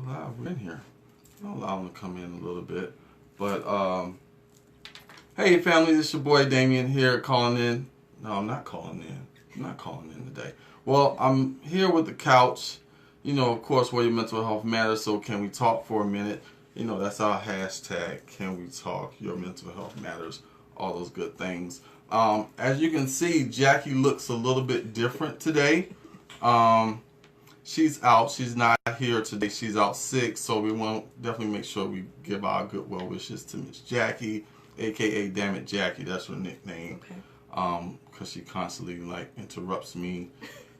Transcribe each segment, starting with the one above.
live in here. I'll allow them to come in a little bit. But, hey family, this is your boy Damien here calling in. No, I'm not calling in. I'm not calling in today. Well, I'm here with the couch. You know, of course, where your mental health matters. So can we talk for a minute? You know, that's our hashtag. Can we talk? Your mental health matters. All those good things. As you can see, Jackie looks a little bit different today. She's out. She's not here today. She's out sick. So we want to definitely make sure we give our good well wishes to Miss Jackie, aka Damn It Jackie. That's her nickname. Okay. Because she constantly like interrupts me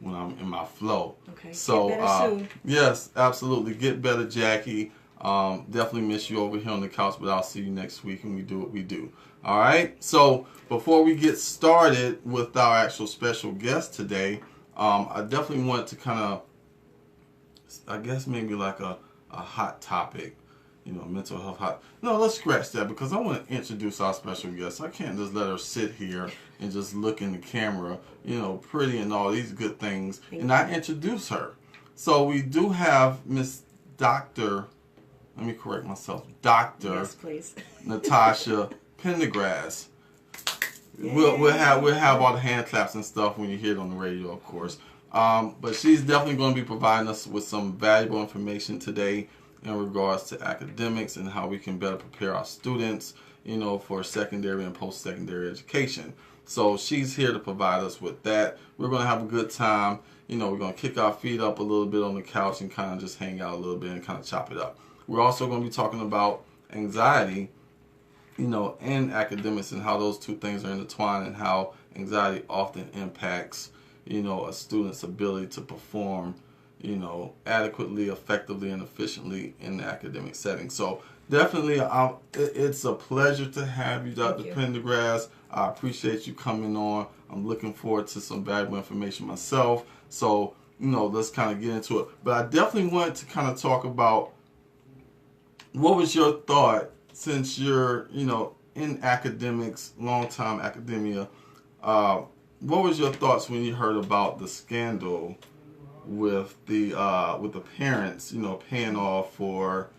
when I'm in my flow. Okay. So Get better soon. yes, absolutely. Get better, Jackie. Definitely miss you over here on the couch, but I'll see you next week and we do what we do. All right. So before we get started with our actual special guest today, I definitely want to kind of, I guess maybe like a hot topic, you know, mental health hot. No, let's scratch that because I want to introduce our special guest. I can't just let her sit here and just look in the camera, you know, pretty and all these good things, and I introduce her. So we do have Miss Dr. Let me correct myself, Dr. Yes, please. Natascha Pendergrass. We'll have all the hand claps and stuff when you hear it on the radio, of course. But she's definitely going to be providing us with some valuable information today in regards to academics and how we can better prepare our students, you know, for secondary and post-secondary education. So she's here to provide us with that. We're going to have a good time. You know, we're going to kick our feet up a little bit on the couch and kind of just hang out a little bit and kind of chop it up. We're also going to be talking about anxiety, you know, and academics and how those two things are intertwined and how anxiety often impacts, you know, a student's ability to perform, you know, adequately, effectively, and efficiently in the academic setting. So definitely, it's a pleasure to have you, Dr. Pendergrass. I appreciate you coming on. I'm looking forward to some valuable information myself. So, you know, let's kind of get into it. But I definitely want to kind of talk about what was your thought since you're, you know, in academics, long-time academia. What was your thoughts when you heard about the scandal with the parents, you know, paying off for,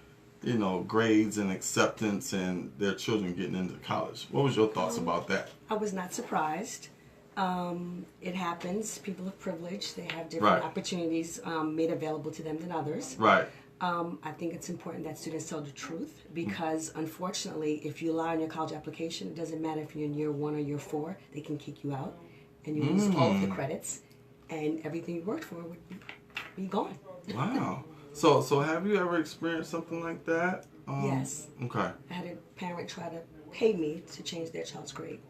you know, grades and acceptance and their children getting into college? What was your thoughts about that? I was not surprised. It happens. People of privilege, they have different opportunities made available to them than others. Right. I think it's important that students tell the truth because, unfortunately, if you lie on your college application, it doesn't matter if you're in year 1 or year 4, they can kick you out and you lose all of the credits and everything you worked for would be gone. Wow. So have you ever experienced something like that? Yes. Okay. I had a parent try to pay me to change their child's grade.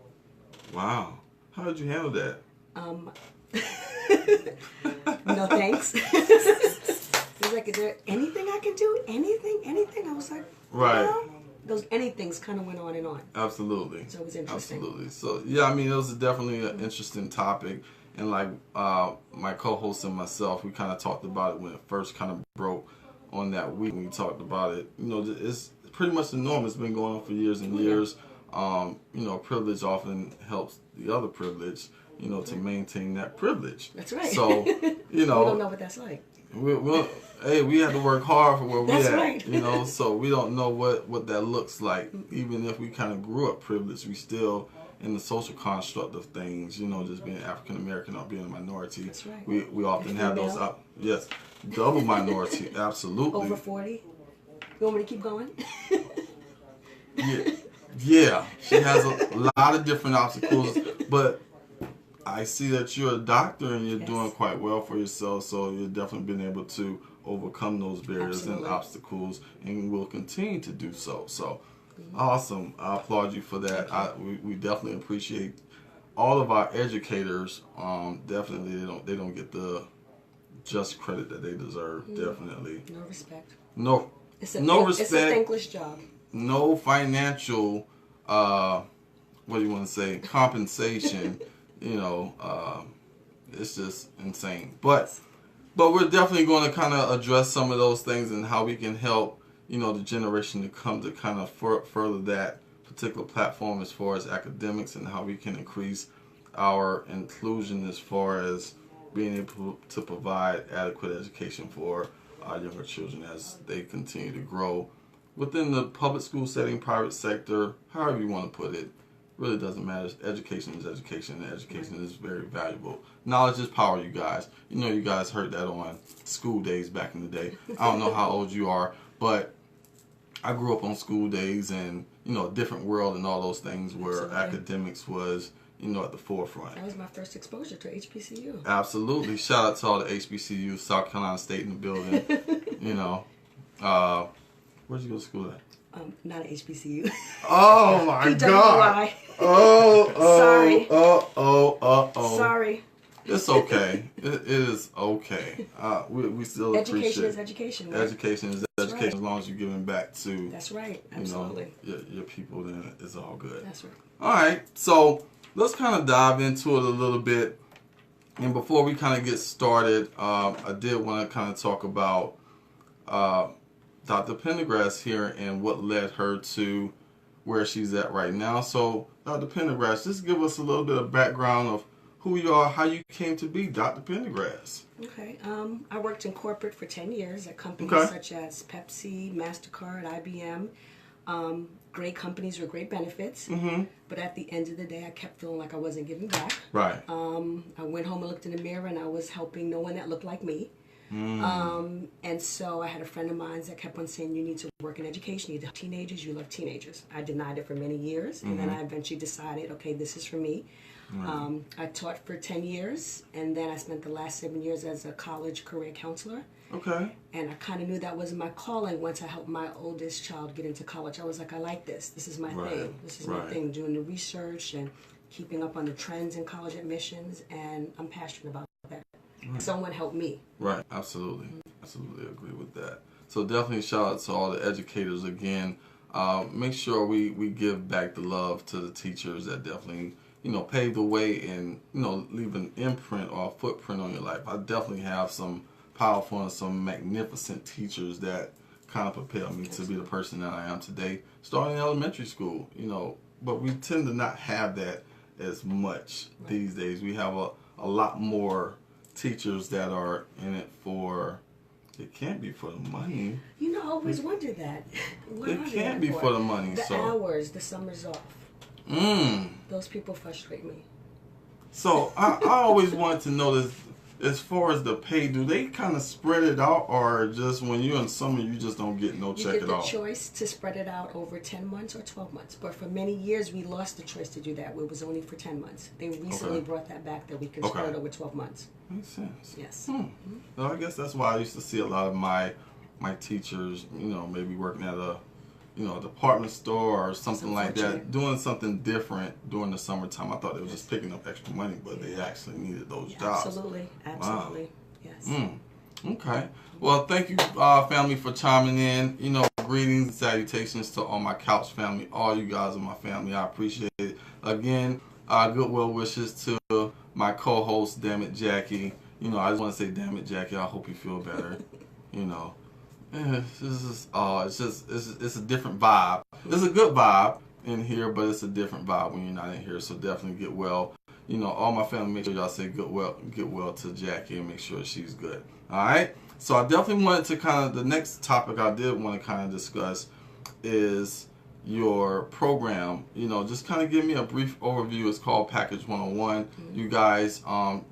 Wow. How did you handle that? No thanks. He was like, is there anything I can do? Anything? I was like, right. Well, those anythings kind of went on and on. Absolutely. So it was interesting. Absolutely. So, yeah, I mean, it was definitely an interesting topic. And like my co-host and myself, we kind of talked about it when it first kind of broke on that week. We talked about it. You know, it's pretty much the norm. It's been going on for years and years. You know, privilege often helps the other privilege, you know, to maintain that privilege. That's right. So, you know. We don't know what that's like. We had to work hard for where we're at, right. you know, so we don't know what that looks like. Even if we kind of grew up privileged, we still, in the social construct of things, you know, just being African American or being a minority, that's right. we often have those, yes, double minority, absolutely. Over 40? You want me to keep going? Yeah, she has a lot of different obstacles, but I see that you're a doctor and you're doing quite well for yourself, so you've definitely been able to overcome those barriers and obstacles and will continue to do so. So, awesome. I applaud you for that. We definitely appreciate all of our educators. Definitely, they don't get the just credit that they deserve. Definitely. No respect. No respect. It's a thankless job. No financial, what do you want to say, compensation. You know, it's just insane. But we're definitely going to kind of address some of those things and how we can help, you know, the generation to come to kind of further that particular platform as far as academics and how we can increase our inclusion as far as being able to provide adequate education for our younger children as they continue to grow within the public school setting, private sector, however you want to put it. Really doesn't matter. Education is education, and education is very valuable. Knowledge is power, you guys. You know, you guys heard that on school days back in the day. I don't know how old you are, but I grew up on school days and, you know, a different world and all those things where Absolutely. academics was, you know, at the forefront. That was my first exposure to HBCU. Absolutely. Shout out to all the HBCU, South Carolina State in the building. You know, where'd you go to school at? Not an HBCU. Oh my God. Sorry. Oh. Sorry. It's okay. It is okay. We still Education appreciate is education. Right? Education is That's education. right. As long as you're giving back to That's right. Absolutely. your people, then it's all good. That's right. All right. So let's kind of dive into it a little bit. And before we kind of get started, I did want to kind of talk about Dr. Pendergrass here and what led her to where she's at right now. So, Dr. Pendergrass, just give us a little bit of background of who you are, how you came to be Dr. Pendergrass. Okay. I worked in corporate for 10 years at companies such as Pepsi, MasterCard, IBM. Great companies with great benefits. Mm-hmm. But at the end of the day, I kept feeling like I wasn't giving back. Right. I went home and looked in the mirror and I was helping no one that looked like me. And so I had a friend of mine that kept on saying, you need to work in education, you need to help teenagers, you love teenagers. I denied it for many years, and then I eventually decided, okay, this is for me. I taught for 10 years, and then I spent the last 7 years as a college career counselor. Okay. And I kind of knew that wasn't my calling once I helped my oldest child get into college. I was like, I like this. This is my thing. This is my thing, doing the research and keeping up on the trends in college admissions, and I'm passionate about that. Someone help me. Right, absolutely. Absolutely agree with that. So definitely shout out to all the educators again. Make sure we give back the love to the teachers that definitely, you know, pave the way and, you know, leave an imprint or a footprint on your life. I definitely have some powerful and some magnificent teachers that kind of propelled me to be the person that I am today, starting in elementary school, you know, but we tend to not have that as much these days. We have a lot more teachers that are in it for, it can't be for the money. You know, I always wondered that. It can't be for the money. The so hours, the summers off. Those people frustrate me. So I always wanted to know this, as far as the pay, do they kind of spread it out, or just when you're in summer you just don't get no check at all? You get the choice to spread it out over 10 months or 12 months. But for many years we lost the choice to do that. It was only for 10 months. They recently brought that back, that we can spread it over 12 months. Makes sense. Yes. So I guess that's why I used to see a lot of my teachers, you know, maybe working at a, you know, a department store or something like that, doing something different during the summertime. I thought they were just picking up extra money, but they actually needed those jobs. Absolutely. Absolutely. Wow. Yes. Okay. Well, thank you, family, for chiming in. You know, greetings and salutations to all my couch family. All you guys are my family. I appreciate it. Again, good well wishes to my co-host, Damn It Jackie. You know, I just want to say, damn it, Jackie, I hope you feel better. You know. It's a different vibe. It's a good vibe in here, but it's a different vibe when you're not in here. So definitely get well. You know, all my family, make sure y'all say get well to Jackie and make sure she's good. All right. So I definitely wanted to the next topic I did want to kind of discuss is your program. You know, just kind of give me a brief overview. It's called Package 101. You guys,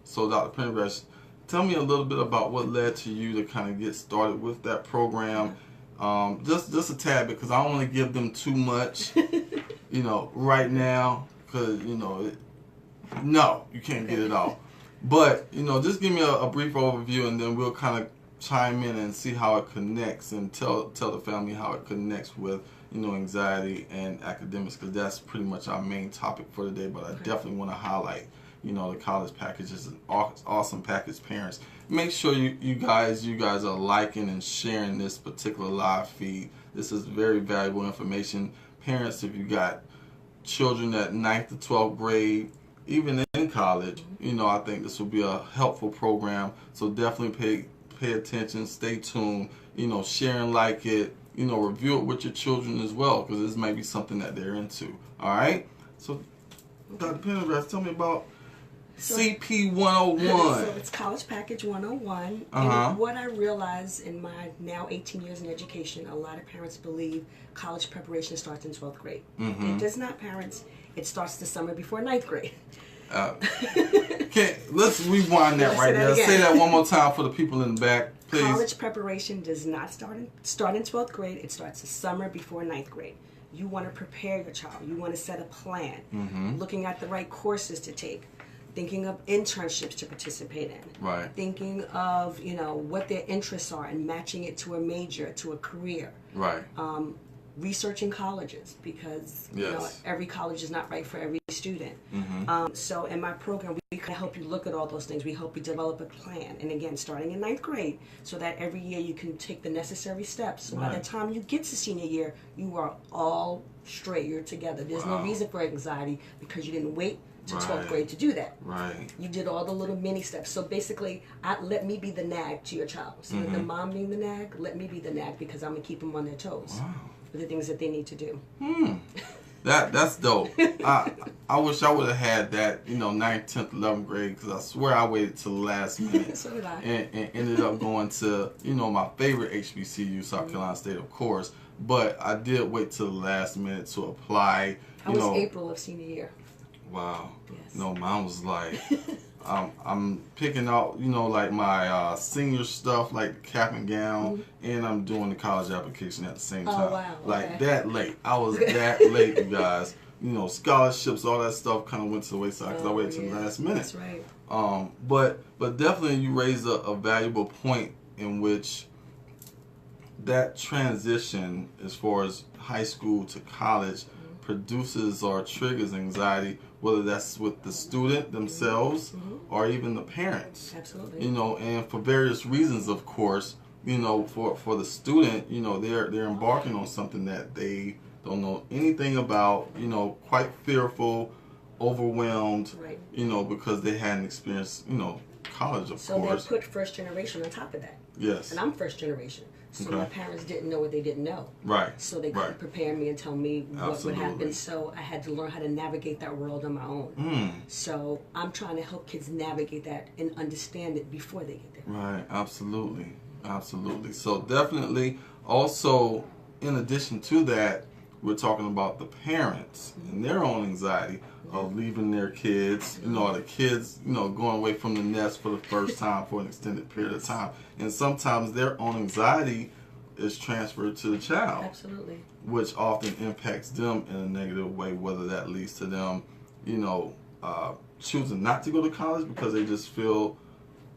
so Dr. Pendergrass, tell me a little bit about what led to you to kind of get started with that program. Just a tad bit, because I don't want to give them too much, you know, right now, because, you know, no, you can't get it all. But, you know, just give me a brief overview, and then we'll kind of chime in and see how it connects, and tell the family how it connects with, you know, anxiety and academics, because that's pretty much our main topic for today. But I definitely want to highlight, you know, the college package is an awesome package. Parents, make sure you guys are liking and sharing this particular live feed. This is very valuable information. Parents, if you got children at 9th to 12th grade, even in college, you know, I think this will be a helpful program. So definitely pay attention, stay tuned, you know, share and like it, you know, review it with your children as well, because this may be something that they're into. All right. So, Dr. Pendergrass, tell me about CP 101. So it's College Package 101. Uh-huh. And what I realize in my now 18 years in education, a lot of parents believe college preparation starts in 12th grade. It does not, parents. It starts the summer before 9th grade. Let's rewind that right there. Say that one more time for the people in the back, please. College preparation does not start in 12th grade. It starts the summer before 9th grade. You want to prepare your child. You want to set a plan. Looking at the right courses to take. Thinking of internships to participate in. Right. Thinking of, what their interests are and matching it to a major, to a career. Right. Researching colleges because every college is not right for every student. So in my program, we can help you look at all those things. We help you develop a plan. And again, starting in 9th grade, so that every year you can take the necessary steps. So by the time you get to senior year, you are all straight. You're together. There's no reason for anxiety because you didn't wait to 12th grade to do that. Right. You did all the little mini steps. So basically, let me be the nag to your child. So the mom being the nag, let me be the nag because I'm going to keep them on their toes. Wow. For the things that they need to do. That's dope. I wish I would have had that, 9th, 10th, 11th grade because I swear I waited till the last minute. So did I. And ended up going to, my favorite HBCU, South Carolina State, of course. But I did wait till the last minute to apply. I was April of senior year. Wow. Yes. No, mine was like, I'm picking out, like my senior stuff, like the cap and gown, and I'm doing the college application at the same time. Oh, wow. Like that late. I was that late, you guys. Scholarships, all that stuff kind of went to the wayside because I waited till the last minute. That's right. But definitely you raised a valuable point in which that transition as far as high school to college produces or triggers anxiety, whether that's with the student themselves or even the parents. Absolutely. And for various reasons, of course, for the student, they're embarking on something that they don't know anything about, quite fearful, overwhelmed, right. Because they hadn't experienced, college, of course. So they put first generation on top of that. Yes. And I'm first generation. So my parents didn't know what they didn't know. Right. So they couldn't prepare me and tell me what would happen. So I had to learn how to navigate that world on my own. So I'm trying to help kids navigate that and understand it before they get there. Right. Absolutely. Absolutely. So definitely also, in addition to that, we're talking about the parents and their own anxiety of leaving their kids, the kids, going away from the nest for the first time for an extended period of time. And sometimes their own anxiety is transferred to the child. Absolutely. Which often impacts them in a negative way, whether that leads to them, choosing not to go to college because they just feel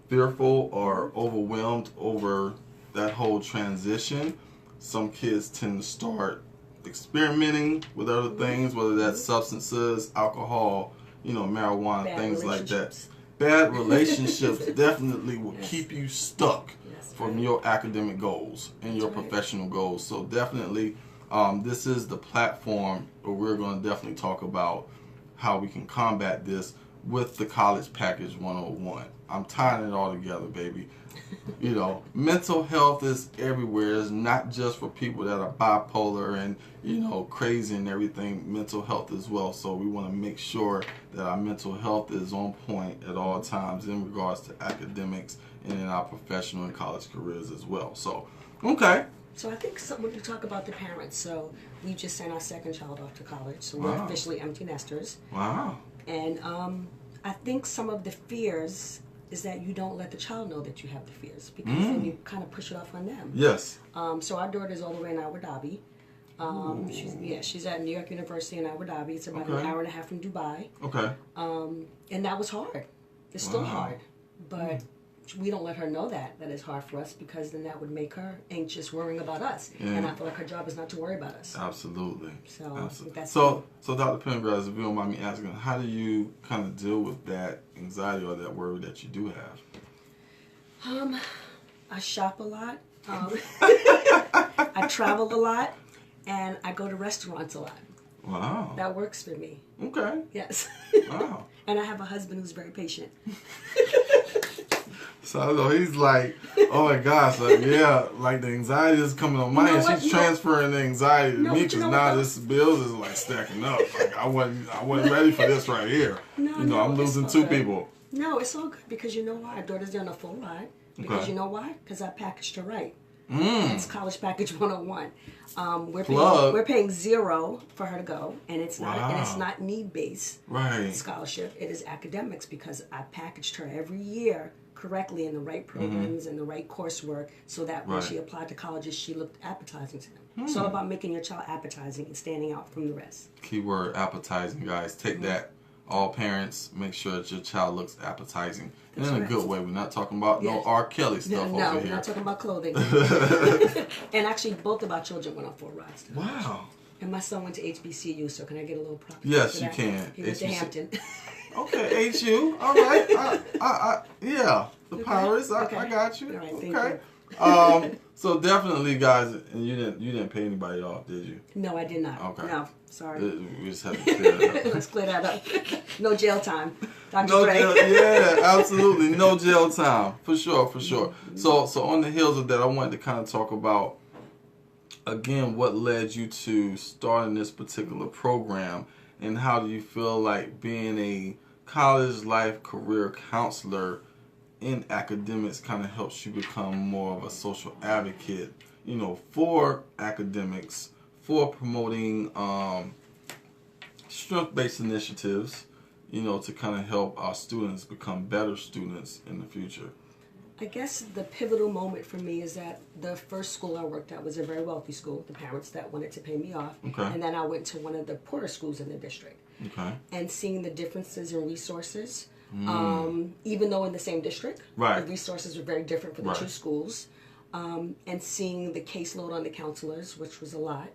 fearful or overwhelmed over that whole transition. Some kids tend to start experimenting with other things, whether that's substances, alcohol, marijuana, Bad things like that. Bad relationships definitely will keep you stuck from your academic goals and your professional goals. So definitely, this is the platform where we're going to definitely talk about how we can combat this with the College Package 101. I'm tying it all together, baby. Mental health is everywhere. It's not just for people that are bipolar and, crazy and everything. Mental health as well. So we want to make sure that our mental health is on point at all times in regards to academics and in our professional and college careers as well. So, okay. So I think when you talk about the parents, so we just sent our second child off to college. So we're officially empty nesters. Wow. And I think some of the fears is that you don't let the child know that you have the fears because then you kind of push it off on them. Yes. So our daughter's all the way in Abu Dhabi. She's at New York University in Abu Dhabi. It's about an hour and a half from Dubai. Okay. And that was hard. It's still hard. But we don't let her know that it's hard for us because then that would make her anxious worrying about us. And I feel like her job is not to worry about us. Absolutely. So Dr. Pendergrass, if you don't mind me asking, how do you kind of deal with that anxiety or that worry that you do have? I shop a lot. I travel a lot. And I go to restaurants a lot. Wow. That works for me. Okay. Yes. Wow. And I have a husband who's very patient. So I know he's like, oh my gosh, like yeah, like the anxiety is coming on my You know end. what? She's transferring the anxiety to No, me but you because know now what, this bills is like stacking up. Like I wasn't ready for this right here. No, You know, no, I'm it's losing all two good. people. No, it's all good because you know why? Our daughter's doing a full ride. Because Okay. you know why? Because I packaged her right. Mm. It's college package 101. Plug. We're paying $0 for her to go, and it's Wow. not need based Right. scholarship. It is academics because I packaged her every year correctly in the right programs and the right coursework, so that when Right. she applied to colleges, she looked appetizing to them. It's all about making your child appetizing and standing out from the rest. Keyword appetizing, guys. Take that. All parents, make sure that your child looks appetizing. And in a right. good way. We're not talking about no Yes. R. Kelly stuff No, over we're here. not talking about clothing. And actually, both of our children went on full rides. Too. Wow. And my son went to HBCU, so can I get a little prop? Yes, for you that? can. He went to HBCU. Hampton. Okay, HU. All right. Yeah, the Pirates. I got you. All right, thank Okay. So definitely, guys, and you didn't pay anybody off, did you? No, I did not. Okay. No, sorry. We just have to clear that up. Let's clear that up. No jail time. Dr. No Dre. jail, yeah, absolutely, no jail time for sure. So on the heels of that, I wanted to kind of talk about again what led you to starting this particular program, and how do you feel like being a college life career counselor in academics kind of helps you become more of a social advocate, you know, for academics, for promoting strength-based initiatives, you know, to kind of help our students become better students in the future. I guess the pivotal moment for me is that the first school I worked at was a very wealthy school, the parents that wanted to pay me off. Okay. And then I went to one of the poorer schools in the district. Okay. And seeing the differences in resources, even though in the same district, Right. the resources were very different for the Right. two schools. And seeing the caseload on the counselors, which was a lot,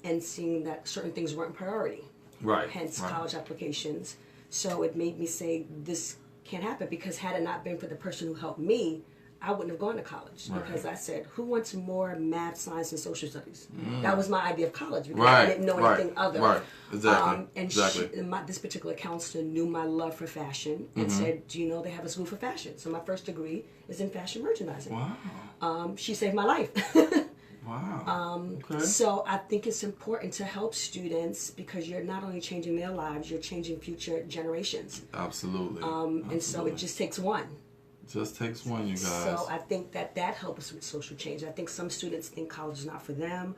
and seeing that certain things weren't priority, Right. hence right. college applications. So it made me say, this can't happen, because had it not been for the person who helped me, I wouldn't have gone to college. Right. Because I said, who wants more math, science, and social studies? That was my idea of college, because Right. I didn't know right. anything other. Right. Exactly. And exactly. this particular counselor knew my love for fashion and said, do you know they have a school for fashion? So my first degree is in fashion merchandising. Wow. She saved my life. Wow. Okay. So I think it's important to help students, because you're not only changing their lives, you're changing future generations. Absolutely. And so it just takes one. Just takes one, you guys. So I think that helps with social change. I think some students think college is not for them,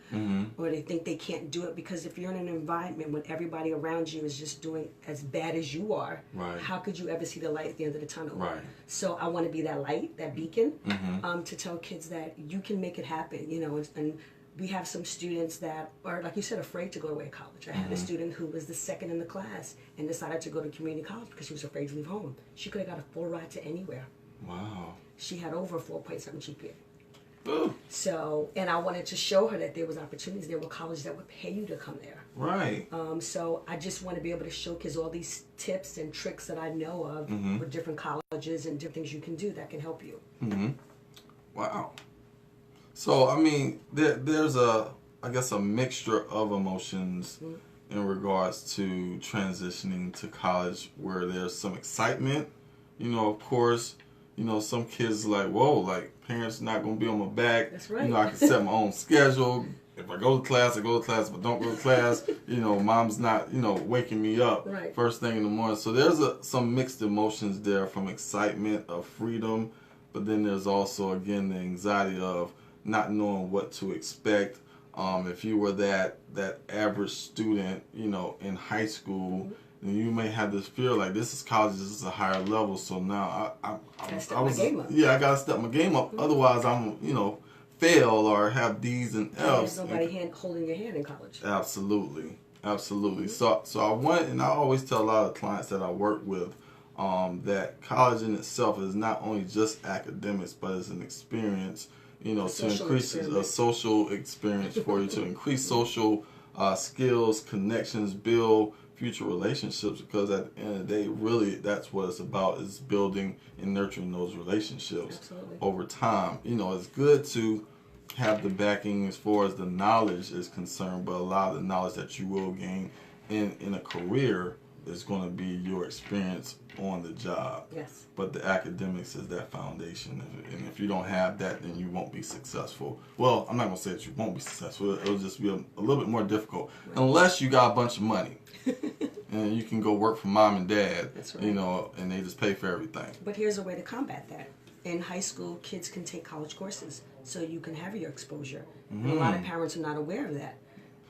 or they think they can't do it, because if you're in an environment when everybody around you is just doing as bad as you are, Right. how could you ever see the light at the end of the tunnel? Right. So I want to be that light, that beacon, to tell kids that you can make it happen, you know, and we have some students that are, like you said, afraid to go away to college. I had a student who was the second in the class and decided to go to community college because she was afraid to leave home. She could have got a full ride to anywhere. Wow. She had over 4.7 GPA. Ooh. So, and I wanted to show her that there was opportunities. There were colleges that would pay you to come there. Right. So I just want to be able to show kids all these tips and tricks that I know of with different colleges and different things you can do that can help you. Wow. So I mean, there's I guess a mixture of emotions in regards to transitioning to college, where there's some excitement. You know, of course, you know, some kids are like, whoa, like parents not gonna be on my back. That's right. You know, I can set my own schedule. If I go to class, I go to class. If I don't go to class, you know, mom's not, you know, waking me up Right. first thing in the morning. So there's some mixed emotions there, from excitement of freedom, but then there's also, again, the anxiety of not knowing what to expect. If you were that average student, you know, in high school, then you may have this fear like, this is college, this is a higher level. So now I my game up. Yeah, I gotta step my game up. Otherwise, I'm, you know, fail or have D's and F's. There's nobody holding your hand in college. Absolutely. So I want, and I always tell a lot of clients that I work with, that college in itself is not only just academics, but it's an experience, you know, to increase a social experience for you, to increase social skills, connections, build future relationships, because at the end of the day, really, that's what it's about, is building and nurturing those relationships. Absolutely. Over time. You know, it's good to have the backing as far as the knowledge is concerned, but a lot of the knowledge that you will gain in a career is going to be your experience on the job. Yes. But the academics is that foundation. And if you don't have that, then you won't be successful. Well, I'm not going to say that you won't be successful. It'll just be a little bit more difficult. Right. Unless you got a bunch of money. And you can go work for mom and dad. That's right. You know, and they just pay for everything. But here's a way to combat that. In high school, kids can take college courses, so you can have your exposure. And a lot of parents are not aware of that.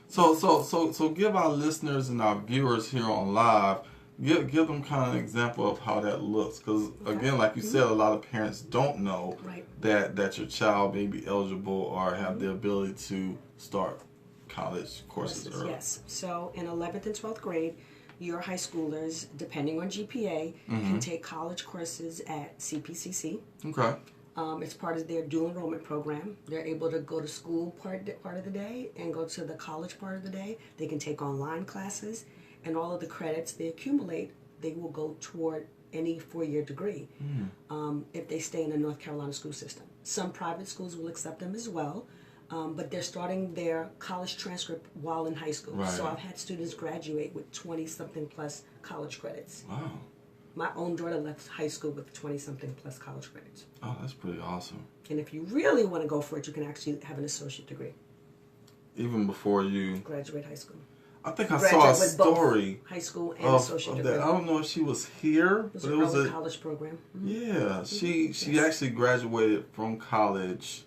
So give our listeners and our viewers here on live, give them kind of an example of how that looks. Because again, like you said, a lot of parents don't know that your child may be eligible or have the ability to start college courses early. Yes. So in 11th and 12th grade, your high schoolers, depending on GPA, can take college courses at CPCC. Okay. It's part of their dual enrollment program. They're able to go to school part of the day and go to the college part of the day. They can take online classes, and all of the credits they accumulate, they will go toward any 4-year degree if they stay in the North Carolina school system. Some private schools will accept them as well, but they're starting their college transcript while in high school. Right. So I've had students graduate with 20-something plus college credits. Wow. My own daughter left high school with 20-something plus college credits. Oh, that's pretty awesome. And if you really want to go for it, you can actually have an associate degree. Even before you graduate high school. I think I saw a story high school and associate degree. That. I don't know if she was here, but it was a college program. Yeah, she actually graduated from college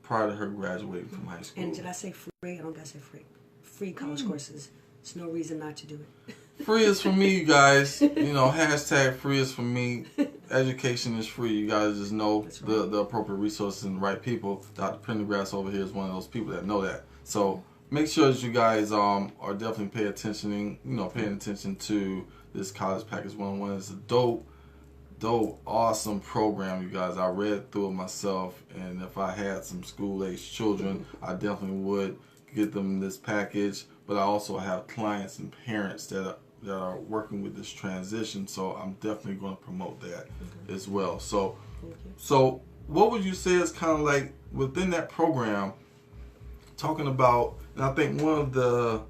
prior to her graduating from high school. And did I say free? I don't gotta say free. Free college courses. There's no reason not to do it. Free is for me, you guys. You know, hashtag free is for me. Education is free. You guys just know the appropriate resources and the right people. Dr. Pendergrass over here is one of those people that know that. So make sure that you guys are definitely paying attention to this College Package 101. It's a dope, awesome program, you guys. I read through it myself, and if I had some school-age children, I definitely would get them this package. But I also have clients and parents that are working with this transition, so I'm definitely going to promote that as well. So what would you say is kind of like within that program, talking about, and I think one of the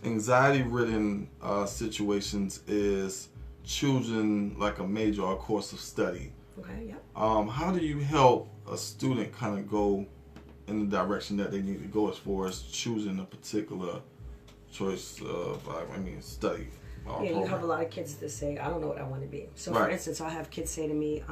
anxiety-ridden situations is choosing like a major or a course of study. Okay, yep. How do you help a student kind of go in the direction that they need to go as far as choosing a particular choice of, study? You have a lot of kids that say, I don't know what I want to be. So for instance, I'll have kids say to me,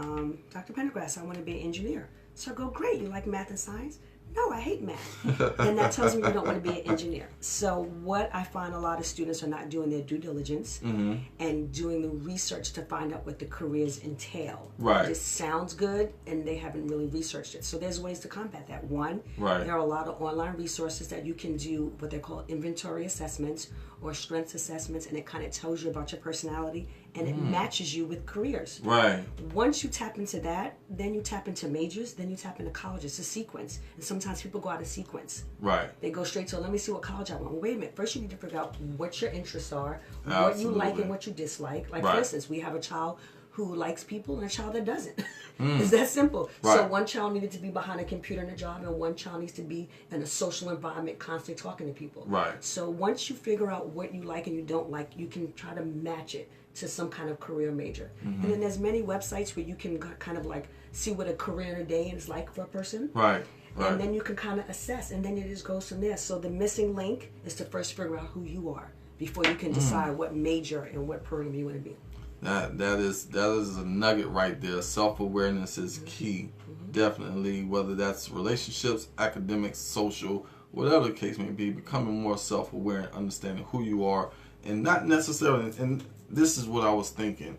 Dr. Pendergrass, I want to be an engineer. So I go, great, you like math and science? No, I hate math. And that tells me you don't want to be an engineer. So what I find a lot of students are not doing their due diligence and doing the research to find out what the careers entail. Right. It just sounds good, and they haven't really researched it. So there's ways to combat that. One, there are a lot of online resources that you can do what they're called inventory assessments or strengths assessments, and it kind of tells you about your personality, and it matches you with careers. Right. Once you tap into that, then you tap into majors, then you tap into colleges. It's a sequence. And sometimes people go out of sequence. Right. They go straight to, let me see what college I want. Well, wait a minute. First you need to figure out what your interests are, what you like and what you dislike. Like, for instance, we have a child who likes people and a child that doesn't. It's that simple. So one child needed to be behind a computer in a job, and one child needs to be in a social environment, constantly talking to people. Right. So once you figure out what you like and you don't like, you can try to match it to some kind of career major. And then there's many websites where you can kind of like see what a career in a day is like for a person. Right. And then you can kind of assess, and then it just goes from there. So the missing link is to first figure out who you are before you can decide what major and what program you want to be. That is a nugget right there. Self-awareness is key. Definitely, whether that's relationships, academics, social, whatever the case may be, becoming more self-aware and understanding who you are, and not necessarily, and this is what I was thinking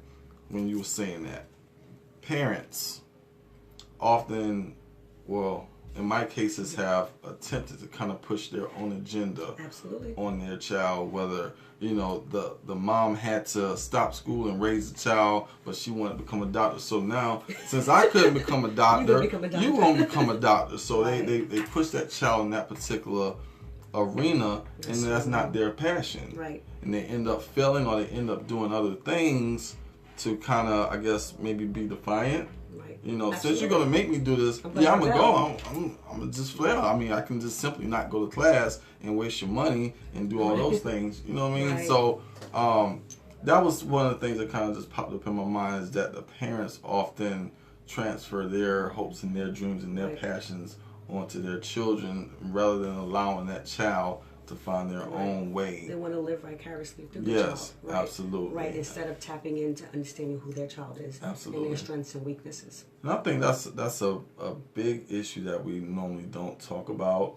when you were saying that. Parents often, in my cases, have attempted to kind of push their own agenda on their child, whether the mom had to stop school and raise the child, but she wanted to become a doctor. So now, since I couldn't become a doctor, you won't become a doctor. So they push that child in that particular arena, and that's not their passion. Right. And they end up failing, or they end up doing other things to kind of, I guess, maybe be defiant. Right. Since you're gonna make me do this, I'm gonna go. I'm gonna just flail. I mean, I can just simply not go to class and waste your money and do all those things. You know what I mean? Right. So, that was one of the things that kind of just popped up in my mind, is that the parents often transfer their hopes and their dreams and their passions onto their children rather than allowing that child to find their own way. They want to live vicariously through the Yes, child. absolutely. Right, instead of tapping into understanding who their child is and their strengths and weaknesses. And I think that's a big issue that we normally don't talk about,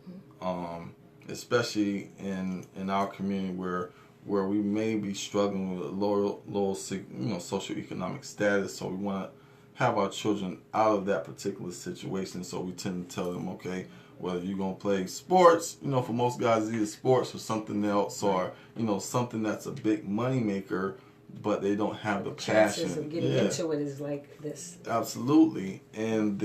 especially in our community where we may be struggling with a low socioeconomic status. So we want to have our children out of that particular situation. So we tend to tell them, okay, whether you're going to play sports, for most guys it's either sports or something else, or, something that's a big money maker, but they don't have the passion. Chances of getting into it is like this. Absolutely. And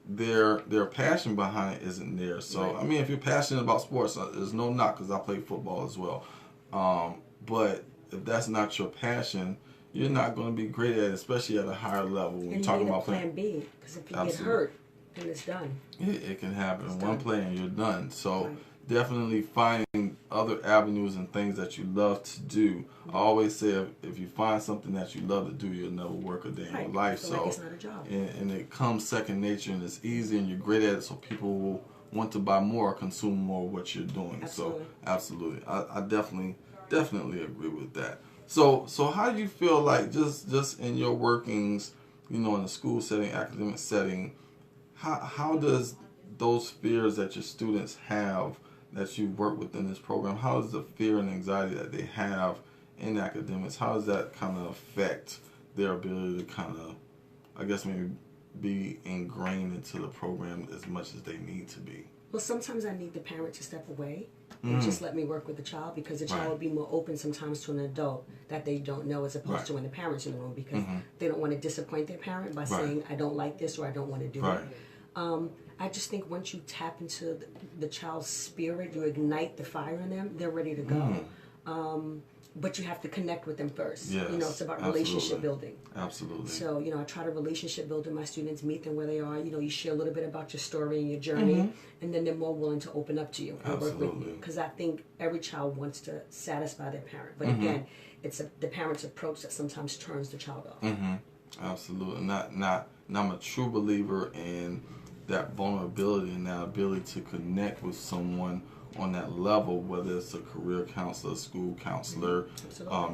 their passion behind it isn't there. So, I mean, if you're passionate about sports, there's no knock, because I play football as well. But if that's not your passion, you're not going to be great at it, especially at a higher level. When you're talking about plan B, because if you get hurt, then it's done. It can happen. One play and you're done. So definitely finding other avenues and things that you love to do. I always say, if you find something that you love to do, you'll never work a day in your life. So like it's not a job. And it comes second nature, and it's easy, and you're great at it, so people will want to buy more or consume more of what you're doing. Absolutely. So absolutely, I definitely agree with that. So how do you feel like just in your workings, in a school setting, academic setting, how does those fears that your students have that you work with in this program, how does the fear and anxiety that they have in academics, how does that kind of affect their ability to kind of, I guess, maybe be ingrained into the program as much as they need to be? Well, sometimes I need the parent to step away and just let me work with the child, because the child will be more open sometimes to an adult that they don't know, as opposed to when the parent's in the room, because they don't want to disappoint their parent by saying, I don't like this or I don't want to do it. I just think once you tap into the child's spirit, you ignite the fire in them, they're ready to go. But you have to connect with them first. Yes, It's about relationship building. Absolutely. So, I try to relationship build with my students, meet them where they are. You share a little bit about your story and your journey, and then they're more willing to open up to you and work with you. Because I think every child wants to satisfy their parent. But again, it's the parent's approach that sometimes turns the child off. Absolutely. Not I'm a true believer in that vulnerability and that ability to connect with someone on that level, whether it's a career counselor, school counselor,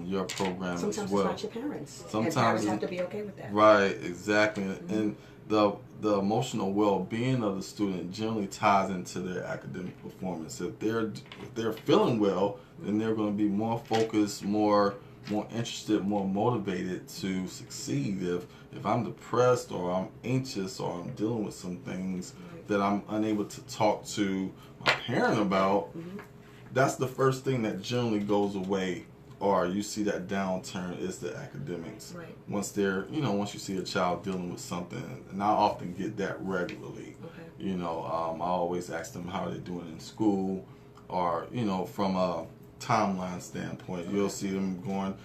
your program sometimes as well. It's not your parents. Sometimes and parents have to be okay with that. Right, exactly. And the emotional well-being of the student generally ties into their academic performance. If they're feeling well, then they're going to be more focused, more interested, more motivated to succeed. If I'm depressed or I'm anxious or I'm dealing with some things that I'm unable to talk to my parent about, that's the first thing that generally goes away, or you see that downturn, is the academics. Right. Once once you see a child dealing with something, and I often get that regularly. I always ask them how they're doing in school, or from a timeline standpoint, you'll see them going,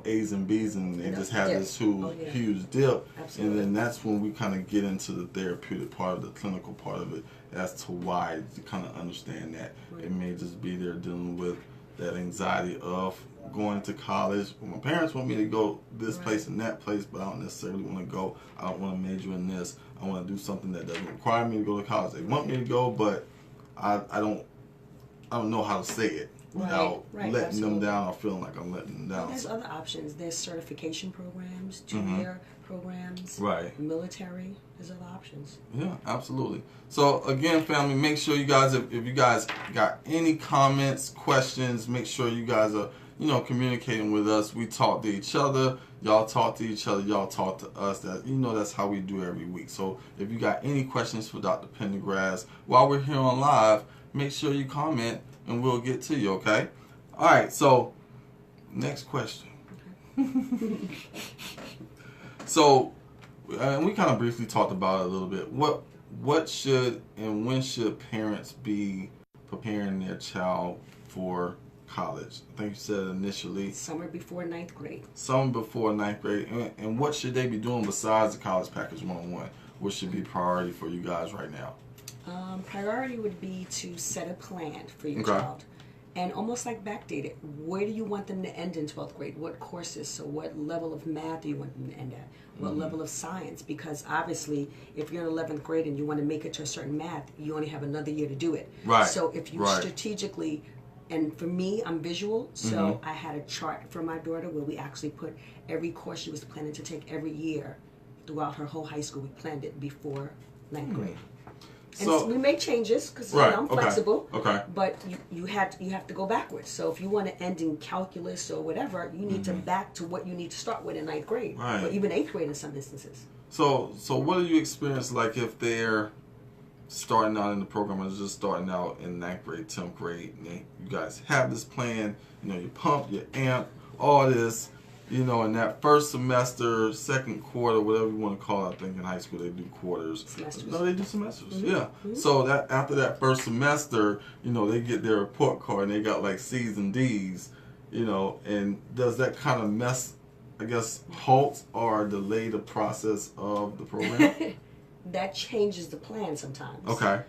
A's and B's, and they just have this huge dip. Absolutely. And then that's when we kind of get into the therapeutic part of the clinical part of it, as to why, to kind of understand that it may just be they're dealing with that anxiety of going to college. Well, my parents want me to go this place and that place, but I don't necessarily want to go. I don't want to major in this. I want to do something that doesn't require me to go to college. They want me to go, but I don't know how to say it without letting them down or feeling like I'm letting them down. Well, there's other options. There's certification programs, 2-year programs, military. There's other options. Yeah, absolutely. So again, family, make sure you guys, if you guys got any comments, questions, make sure you guys are, communicating with us. We talk to each other. Y'all talk to each other. Y'all talk to us. That's how we do every week. So if you got any questions for Dr. Pendergrass while we're here on live, make sure you comment and we'll get to you, okay? All right, so next question. So, and we kind of briefly talked about it a little bit. What should and when should parents be preparing their child for college? I think you said initially summer before 9th grade. Summer before 9th grade. And what should they be doing besides the College Package 101? What should be priority for you guys right now? Priority would be to set a plan for your child. and almost like backdate it. Where do you want them to end in 12th grade? What courses? So what level of math do you want them to end at? What level of science? Because obviously, if you're in 11th grade and you want to make it to a certain math, you only have another year to do it. Right. So if you strategically, and for me, I'm visual, so I had a chart for my daughter where we actually put every course she was planning to take every year throughout her whole high school. We planned it before 9th grade. And so we make changes because I'm flexible. Okay. But you have to go backwards. So if you want to end in calculus or whatever, you need to back to what you need to start with in 9th grade, or even 8th grade in some instances. So what do you experience like if they're starting out in the program or just starting out in 9th grade, 10th grade, and you guys have this plan, you're pumped, you're amped, all this, in that first semester, second quarter, whatever you want to call it. I think in high school they do quarters. Semesters. No, they do semesters. Yeah. So that after that first semester, they get their report card and they got like C's and D's, and does that kind of mess, I guess, halt or delay the process of the program? That changes the plan sometimes. Okay.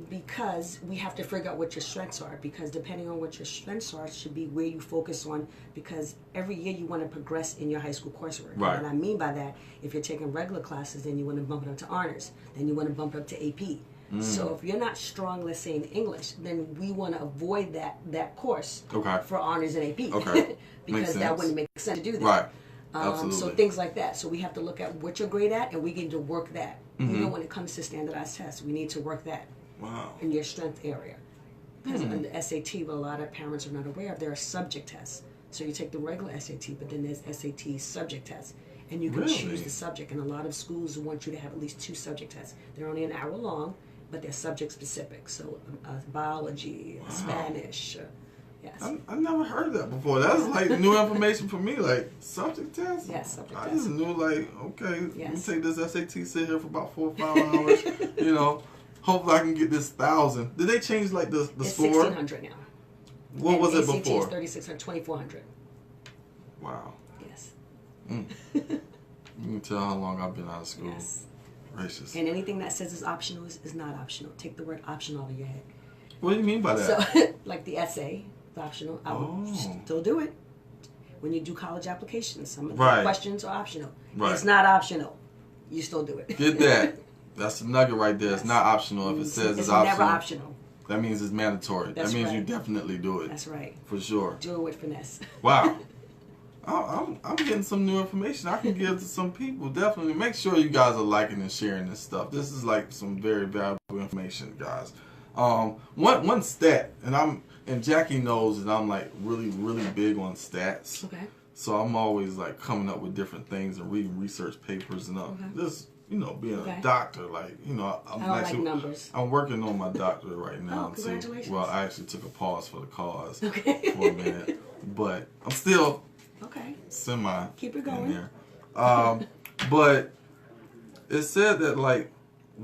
Because we have to figure out what your strengths are. Because depending on what your strengths are, should be where you focus on. Because every year you want to progress in your high school coursework. Right. And what I mean by that, if you're taking regular classes, then you want to bump it up to honors. Then you want to bump it up to AP. So if you're not strong, let's say in English, then we want to avoid that course for honors and AP. Okay. Because that wouldn't make sense to do that. Right. Absolutely. So things like that. So we have to look at what you're great at, and we need to work that. Even when it comes to standardized tests, we need to work that in your strength area. Because on the SAT, what a lot of parents are not aware of, there are subject tests. So you take the regular SAT, but then there's SAT subject tests. And you can choose the subject. And a lot of schools want you to have at least 2 subject tests. They're only an hour long, but they're subject specific. So biology, Spanish. Yes. I never heard of that before. That's like new information for me. Like subject test. Yes, subject test. I just knew okay, let me take this SAT, sit here for about 4 or 5 hours. Hopefully I can get this 1,000. Did they change like the it's score? 1,600 now. What was it ACT before? is 3,600, 2,400. Wow. Yes. You can tell how long I've been out of school. Yes. Gracious. And anything that says is optional is not optional. Take the word optional out of your head. What do you mean by that? So, like the essay, it's optional. I would still do it. When you do college applications, some of the questions are optional. Right. It's not optional. You still do it. Get that. That's the nugget right there. It's not optional. If it says it's optional, never optional. That means it's mandatory. That's that means right. you definitely do it. That's right. For sure. Do it with finesse. Wow. I'm getting some new information I can give to some people. Definitely make sure you guys are liking and sharing this stuff. This is like some very valuable information, guys. One stat, and Jackie knows that I'm like really big on stats. Okay. So I'm always like coming up with different things and reading research papers and just being a doctor, like I'm like numbers. I'm working on my doctorate right now. Oh, congratulations. Well, I actually took a pause for the cause for a minute, but I'm still semi keep it going in there. But it said that like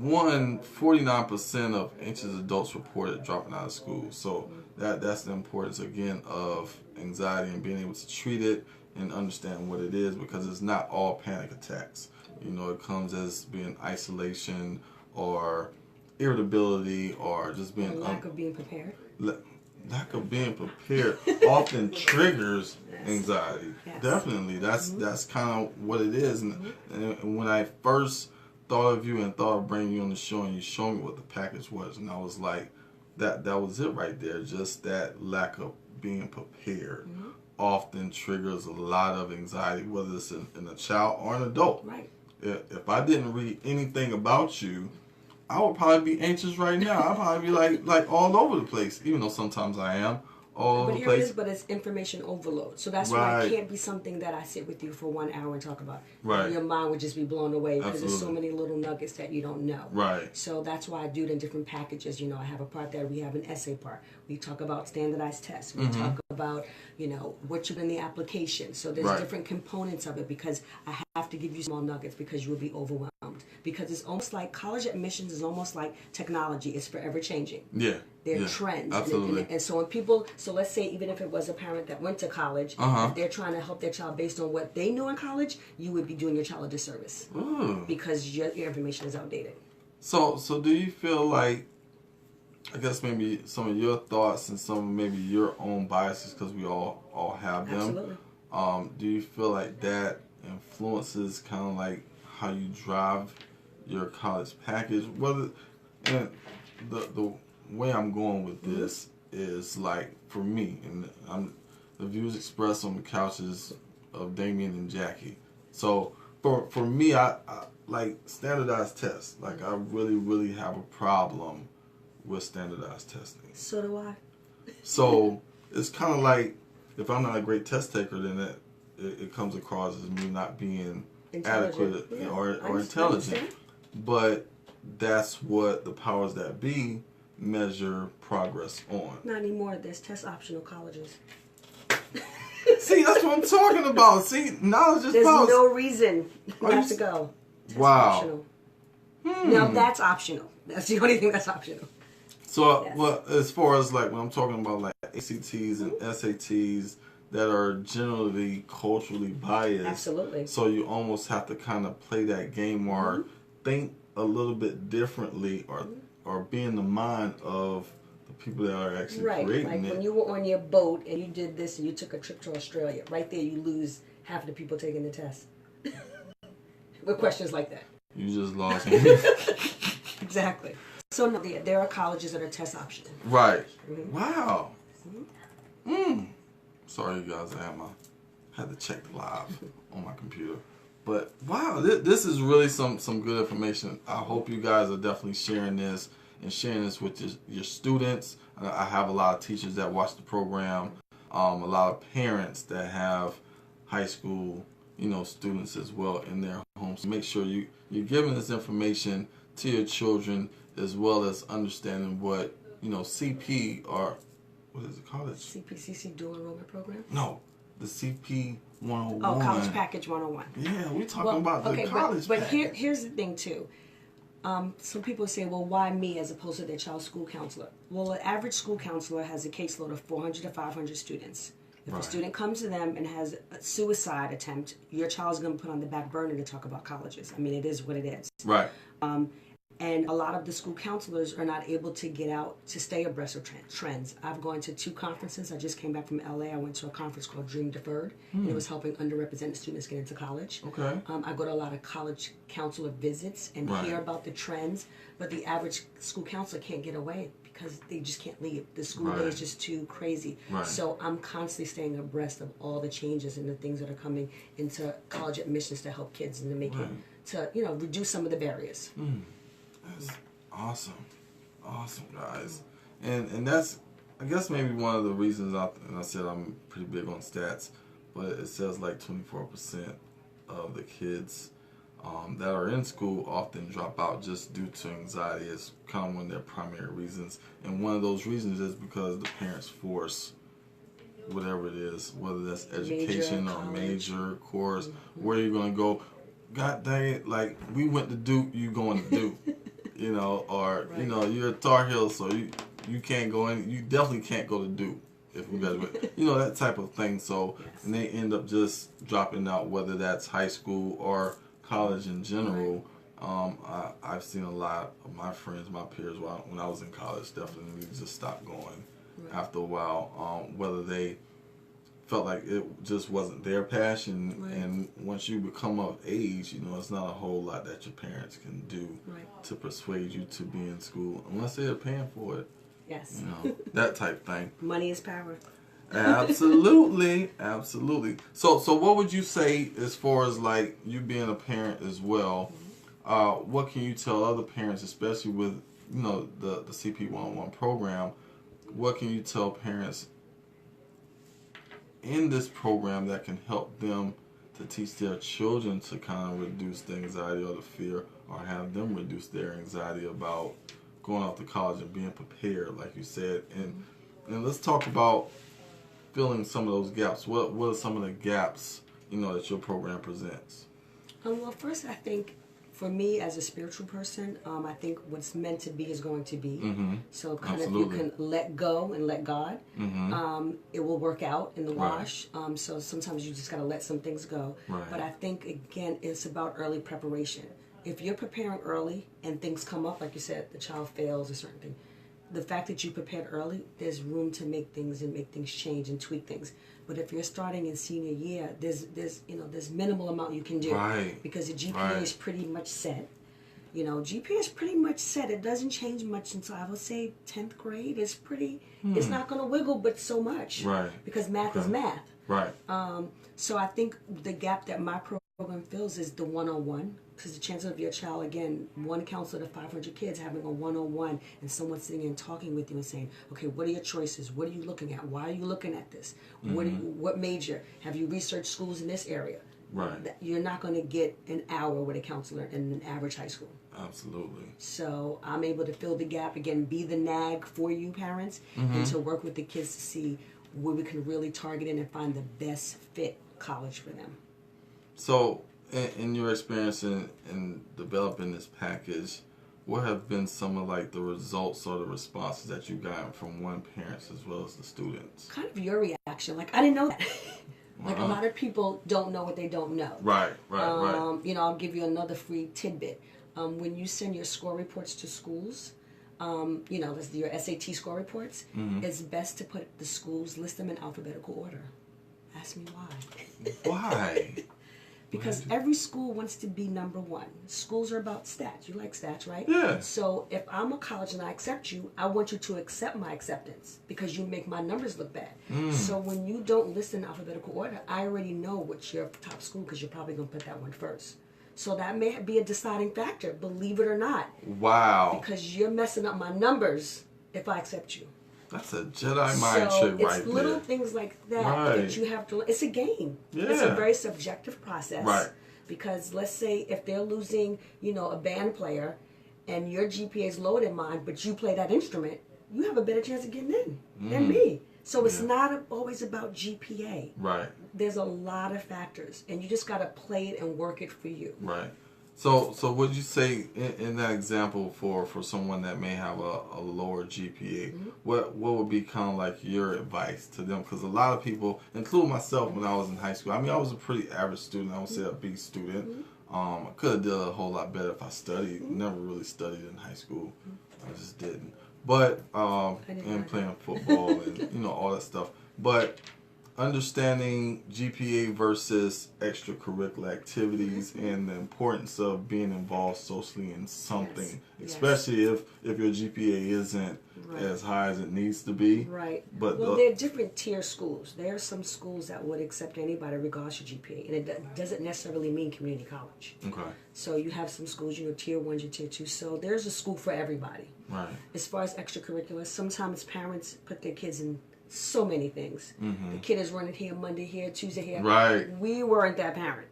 49% of anxious adults reported dropping out of school. So that's the importance again of anxiety and being able to treat it and understand what it is, because it's not all panic attacks. It comes as being isolation or irritability or just being lack of being prepared. Lack of being prepared often triggers anxiety. Yes. Definitely, that's kind of what it is. And when I first thought of you and thought of bringing you on the show, and you showed me what the package was, and I was like, that was it right there. Just that lack of being prepared often triggers a lot of anxiety, whether it's in a child or an adult. Right. If I didn't read anything about you, I would probably be anxious right now. I'd probably be like all over the place, even though sometimes I am all over the place. But here it is, but it's information overload. So that's why it can't be something that I sit with you for 1 hour and talk about. Right. Your mind would just be blown away because there's so many little nuggets that you don't know. Right. So that's why I do it in different packages. I have a part that we have an essay part. We talk about standardized tests. We talk about, what you're in the application. So there's different components of it, because I have to give you small nuggets because you will be overwhelmed. Because it's almost like college admissions is almost like technology. It's forever changing. Yeah. There are trends. Absolutely. And so when people, let's say even if it was a parent that went to college, if they're trying to help their child based on what they knew in college, you would be doing your child a disservice. Because your information is outdated. So do you feel like I guess maybe some of your thoughts and some of maybe your own biases, because we all have them. Absolutely. Do you feel like that influences kind of like how you drive your college package? Whether and the way I'm going with this is like for me, and the views expressed on the couches of Damien and Jackie. So for me, I like standardized tests. Like I really have a problem with standardized testing. So do I. So it's kind of like if I'm not a great test taker, then it comes across as me not being adequate or intelligent. But that's what the powers that be measure progress on. Not anymore. There's test optional colleges. See, that's what I'm talking about. See, knowledge is There's power. no reason you have to go. Test Wow. optional. Now that's optional. That's the only thing that's optional. So, Yes. well, as far as like when I'm talking about like ACTs and SATs that are generally culturally biased, Absolutely. So you almost have to kind of play that game or think a little bit differently, or be in the mind of the people that are actually Right. creating Like it. when you were on your boat and you did this and you took a trip to Australia. Right there, you lose half of the people taking the test. With questions like that. You just lost. Exactly. So no, there are colleges that are test optional. Right. Wow. Sorry, you guys. I had to check the live on my computer. But wow, this is really some good information. I hope you guys are definitely sharing this and sharing this with your students. I have a lot of teachers that watch the program. A lot of parents that have high school, students as well in their homes. So make sure you're giving this information to your children, as well as understanding what CP, or what is it called? CPCC dual enrollment program? No, the CP 101. Oh, College Package 101. Yeah, we're talking about the college But package. here's the thing too. Some people say, well, why me as opposed to their child's school counselor? Well, an average school counselor has a caseload of 400 to 500 students. If a student comes to them and has a suicide attempt, your child's going to put on the back burner to talk about colleges. I mean, it is what it is. Right. And a lot of the school counselors are not able to get out to stay abreast of trends. I've gone to 2 conferences. I just came back from LA. I went to a conference called Dream Deferred, and it was helping underrepresented students get into college. Okay. I go to a lot of college counselor visits and hear about the trends, but the average school counselor can't get away because they just can't leave. The school day is just too crazy. Right. So I'm constantly staying abreast of all the changes and the things that are coming into college admissions to help kids and to make it, to reduce some of the barriers. That's awesome, guys, and that's, I guess, maybe one of the reasons and I said I'm pretty big on stats, but it says like 24% of the kids that are in school often drop out just due to anxiety. It's kind of one of their primary reasons, and one of those reasons is because the parents force whatever it is, whether that's education or major course, where you're going to go. God dang it, like, we went to Duke, you going to Duke. Or you're at Tar Heel, so you can't go in. You definitely can't go to Duke if you graduate. that type of thing. So and they end up just dropping out, whether that's high school or college in general. I've seen a lot of my friends, my peers, when I was in college, definitely just stopped going after a while. Whether they felt like it just wasn't their passion, and once you become of age, it's not a whole lot that your parents can do to persuade you to be in school, unless they're paying for it. Yes. That type thing. Money is power. Absolutely. So what would you say, as far as like you being a parent as well, what can you tell other parents, especially with the CP 101 program, what can you tell parents in this program that can help them to teach their children to kind of reduce the anxiety or the fear, or have them reduce their anxiety about going off to college and being prepared, like you said? And let's talk about filling some of those gaps. What are some of the gaps that your program presents? Well, first, I think for me as a spiritual person, I think what's meant to be is going to be. So kind of you can let go and let God. It will work out in the wash. So sometimes you just got to let some things go. But I think, again, it's about early preparation. If you're preparing early and things come up, like you said, the child fails a certain thing, the fact that you prepared early, there's room to make things change and tweak things. But if you're starting in senior year, there's minimal amount you can do, Right. because the GPA Right. is pretty much set. GPA is pretty much set. It doesn't change much until, I would say, 10th grade. It's pretty. It's not going to wiggle, but so much. Right. Because math is math. Right. So I think the gap that my program fills is the one-on-one. Because the chances of your child, again, one counselor to 500 kids having a one-on-one, and someone sitting and talking with you and saying, okay, what are your choices? What are you looking at? Why are you looking at this? What major? Have you researched schools in this area? Right. You're not going to get an hour with a counselor in an average high school. Absolutely. So I'm able to fill the gap, again, be the nag for you parents, and to work with the kids to see where we can really target in and find the best fit college for them. So in your experience in developing this package, what have been some of like the results or the responses that you got from parents as well as the students? Kind of your reaction, like, I didn't know that. Like, a lot of people don't know what they don't know. Right. I'll give you another free tidbit. When you send your score reports to schools, that's your SAT score reports, it's best to put the schools, list them in alphabetical order. Ask me why. Why? Because every school wants to be number one. Schools are about stats. You like stats, right? Yeah. So if I'm a college and I accept you, I want you to accept my acceptance because you make my numbers look bad. So when you don't list in alphabetical order, I already know what's your top school because you're probably going to put that one first. So that may be a deciding factor, believe it or not. Wow. Because you're messing up my numbers if I accept you. That's a Jedi mind trick right there. It's little things like that that you have to. It's a game. Yeah. It's a very subjective process. Right. Because let's say if they're losing, a band player, and your GPA is lower than mine, but you play that instrument, you have a better chance of getting in than me. So it's not always about GPA. Right. There's a lot of factors, and you just got to play it and work it for you. Right. So would you say in that example for someone that may have a lower GPA, what would be kind of like your advice to them? Because a lot of people, including myself when I was in high school, I mean, I was a pretty average student. I would say a B student. I could have done a whole lot better if I studied. Never really studied in high school. I just didn't. But and playing football and all that stuff. But understanding GPA versus extracurricular activities and the importance of being involved socially in something, especially if your GPA isn't as high as it needs to be. Right. But there are different tier schools. There are some schools that would accept anybody regardless of GPA, and it doesn't necessarily mean community college. Okay. So you have some schools, tier 1, your tier 2. So there's a school for everybody. Right. As far as extracurriculars, sometimes parents put their kids in so many things. The kid is running here Monday here, Tuesday here. Right. We weren't that parent.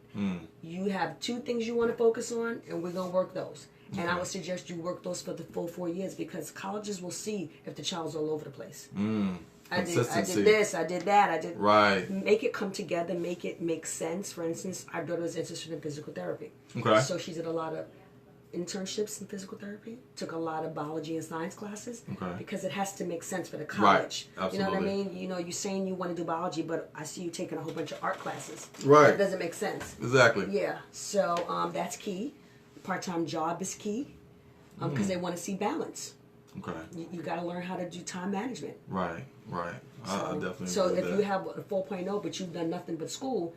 You have 2 things you want to focus on, and we're going to work those. And I would suggest you work those for the full 4 years because colleges will see if the child's all over the place. I did this, I did that, I did. Right. Make it come together, make it make sense. For instance, our daughter was interested in physical therapy. Okay. So she did a lot of internships in physical therapy, took a lot of biology and science classes because it has to make sense for the college. Right. Absolutely. You know what I mean? You're saying you want to do biology, but I see you taking a whole bunch of art classes. Right. That doesn't make sense. Exactly. Yeah. So that's key. Part-time job is key because they want to see balance. Okay. You got to learn how to do time management. Right. I definitely. So agree if with you that. have a 4.0, but you've done nothing but school,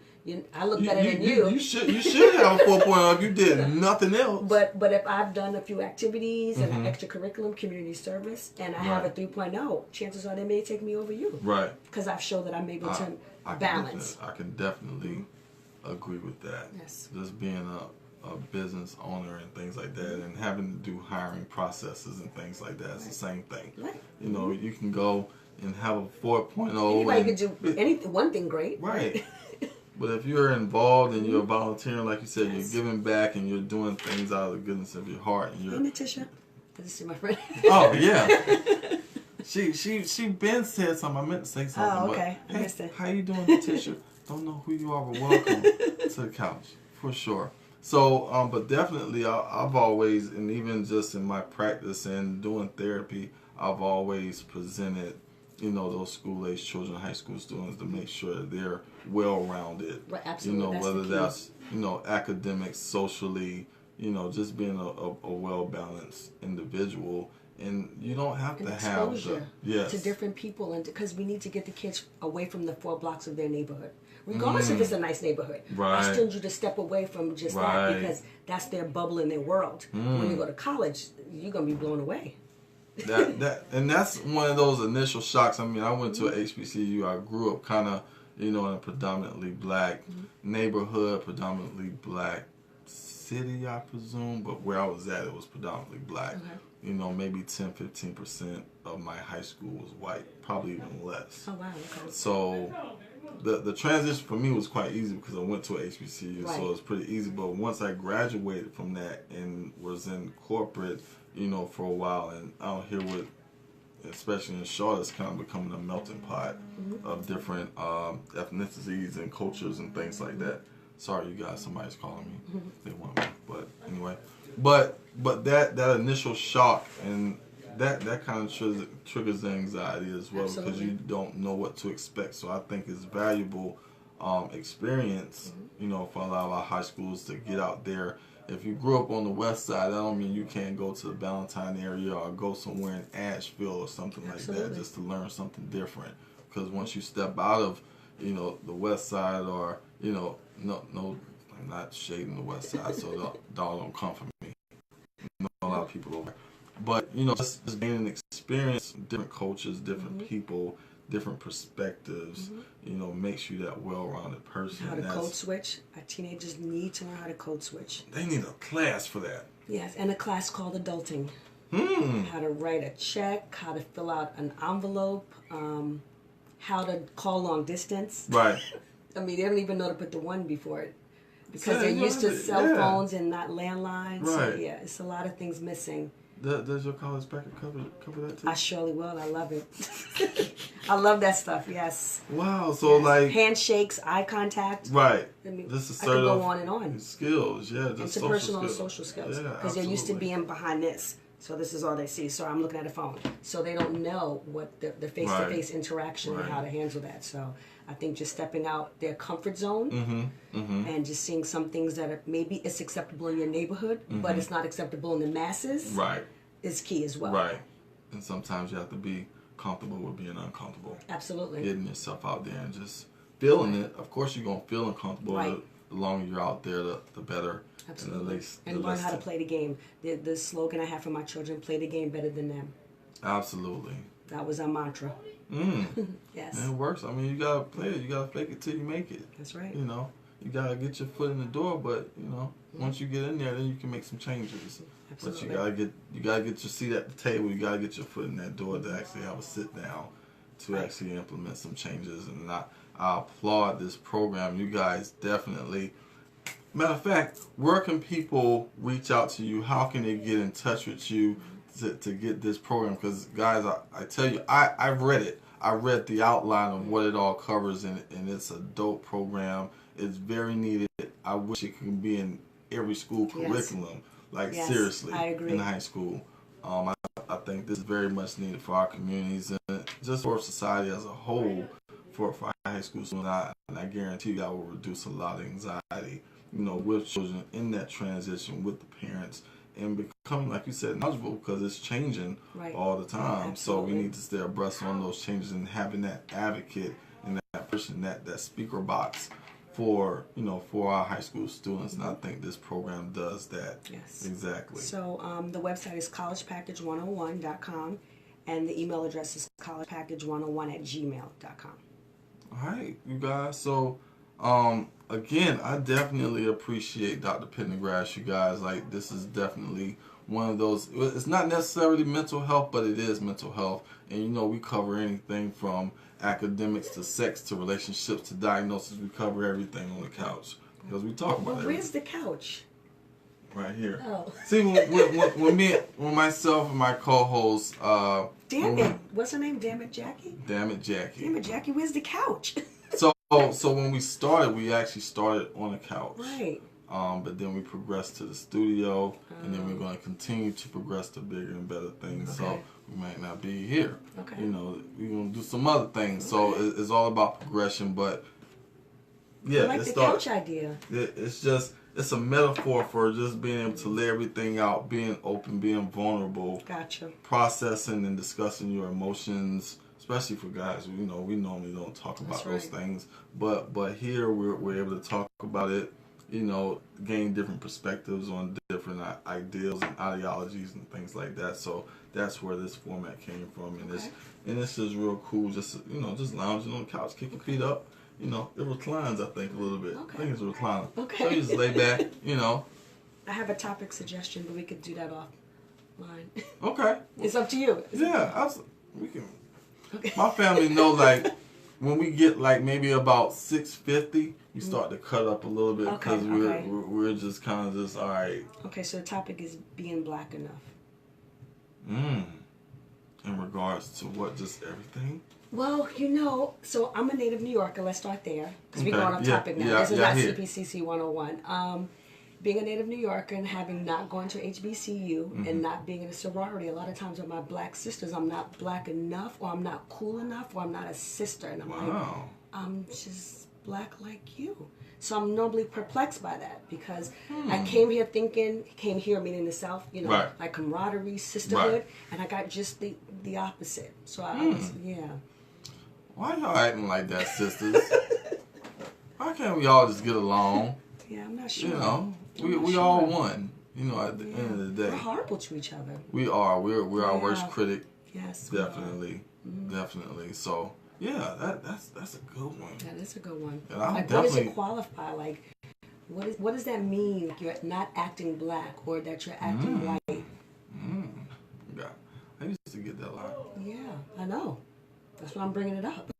I look better than you. You should have a 4.0 if you did nothing else. But if I've done a few activities and an extracurriculum, community service, and I have a 3.0, chances are they may take me over you. Right. Because I've shown that I'm able to balance. I can definitely agree with that. Yes. Just being a business owner and things like that, and having to do hiring processes and things like that, it's the same thing. Right. You can go and have a 4.0. Anybody could do anything, one thing great. Right. But if you're involved and you're volunteering, like you said, you're giving back and you're doing things out of the goodness of your heart. And Hey, Natascha. Did you see my friend? Oh, yeah. She been said something. I meant to say something. Oh, okay. But, I missed it. how you doing, Natascha? Don't know who you are, but welcome to the couch, for sure. So, but definitely, I've always, and even just in my practice and doing therapy, I've always presented, those school-age children, high school students, to make sure that they're well-rounded. Right, absolutely. Whether that's, academics, socially, just being a well-balanced individual. And you don't have And to have exposure to different people, and because we need to get the kids away from the 4 blocks of their neighborhood, regardless if it's a nice neighborhood. Right. I still need you to step away from just that, because that's their bubble in their world. When you go to college, you're gonna be blown away. And that's one of those initial shocks. I mean, I went to a HBCU. I grew up kind of, in a predominantly black neighborhood, predominantly black city, I presume. But where I was at, it was predominantly black. Maybe 10-15% of my high school was white, probably even less. Oh, wow, okay. So the transition for me was quite easy because I went to a HBCU, Right. so it was pretty easy. But once I graduated from that and was in corporate, for a while, and out here with, especially in Charlotte, it's kind of becoming a melting pot of different ethnicities and cultures and things like that. Sorry, you guys, somebody's calling me. They want me, but anyway. But that initial shock and that kind of triggers anxiety as well. Absolutely. Because you don't know what to expect. So I think it's valuable experience, for a lot of our high schools to get out there. If you grew up on the west side, that don't mean you can't go to the Ballantyne area or go somewhere in Asheville or something Absolutely. like that just to learn something different. Because once you step out of, the west side or, no, I'm not shading the west side, so don't come for me. A lot of people over there. But, just gaining experience, different cultures, different people, different perspectives, makes you that well-rounded person. How to code switch. Our teenagers need to learn how to code switch. They need a class for that. Yes, and a class called adulting. How to write a check, how to fill out an envelope, how to call long distance. Right. I mean, they don't even know to put the 1 before it. Because they're used to cell phones and not landlines. Right. So, yeah, it's a lot of things missing. Does your college packet cover that too? I surely will. I love it. I love that stuff, yes. Wow, so yes. like... handshakes, eye contact. Right. I mean, this is I could go on and on. Skills, yeah. Just interpersonal and social skills. Yeah, because they're used to being behind this. So this is all they see. So I'm looking at a phone. So they don't know what the face-to-face interaction and how to handle that. So I think just stepping out their comfort zone and just seeing some things that are, maybe it's acceptable in your neighborhood, but it's not acceptable in the masses. Right. Is key as well. Right. And sometimes you have to be comfortable with being uncomfortable. Absolutely. Getting yourself out there and just feeling it. Of course, you're going to feel uncomfortable. Right. The longer you're out there, the better. Absolutely. And learn how to play the game. The slogan I have for my children, play the game better than them. Absolutely. That was our mantra. Yes. And it works. I mean, you got to play it. You got to fake it till you make it. That's right. You got to get your foot in the door, but, once you get in there, then you can make some changes. Absolutely. But you gotta get your seat at the table. You gotta get your foot in that door to actually have a sit down to actually implement some changes. And I applaud this program. You guys definitely. Matter of fact, where can people reach out to you? How can they get in touch with you to get this program? Because guys, I tell you, I've read it. I read the outline of what it all covers, and it's a dope program. It's very needed. I wish it could be in every school curriculum. Like, seriously, I agree. In high school. I think this is very much needed for our communities and just for society as a whole for high school students. And I guarantee you that will reduce a lot of anxiety, with children in that transition with the parents and becoming, like you said, knowledgeable because it's changing all the time. So we need to stay abreast on those changes and having that advocate and that person, that speaker box for our high school students, and I think this program does that. Yes. Exactly. So the website is collegepackage101.com, and the email address is collegepackage101@gmail.com. All right, you guys. So again, I definitely appreciate Dr. Pendergrass. You guys, like, this is definitely one of those. It's not necessarily mental health, but it is mental health, and we cover anything from academics to sex to relationships to diagnosis. We cover everything on the couch because we talk about it. Where's the couch? Right here. Oh. See, when myself and my co-host. Damn it! What's her name? Damn it, Jackie. Damn it, Jackie. Damn it, Jackie. Where's the couch? So when we started, we actually started on a couch. Right. But then we progressed to the studio, and then we're going to continue to progress to bigger and better things. Okay. So we might not be here. Okay. We're going to do some other things. Okay. So it's all about progression. But yeah, I like the couch idea. It's just it's a metaphor for just being able to lay everything out, being open, being vulnerable, Gotcha. processing and discussing your emotions, especially for guys. We normally don't talk about those things, but here we're able to talk about it. Gain different perspectives on different ideals and ideologies and things like that. So that's where this format came from, and this is real cool. Just just lounging on the couch, kick your feet up. It reclines, I think, a little bit. Okay. I think it's a recliner. Okay. So you just lay back. I have a topic suggestion, but we could do that offline. Okay. It's up to you. We can. Okay. My family know, like, when we get like maybe about 650, we start to cut up a little bit because we're just kind of just all right. Okay, so the topic is being black enough. In regards to what, just everything? Well, so I'm a native New Yorker. Let's start there because we're going off topic now. This is not CPCC 101. Being a native New Yorker and having not gone to HBCU and not being in a sorority, a lot of times with my black sisters, I'm not black enough, or I'm not cool enough, or I'm not a sister, and I'm like, I'm just black like you. So I'm normally perplexed by that because I came here meaning the South, like camaraderie, sisterhood, and I got just the opposite. So I was, Why y'all acting like that, sisters? Why can't we all just get along? Yeah, I'm not sure. We all one. At the end of the day, we're horrible to each other. We are. We're our worst critic. Yes, definitely, definitely. So that's a good one. That is a good one. Like, what does it qualify? Like, what does that mean? Like, you're not acting black or that you're acting white? Yeah, I used to get that a lot. Yeah, I know. That's why I'm bringing it up.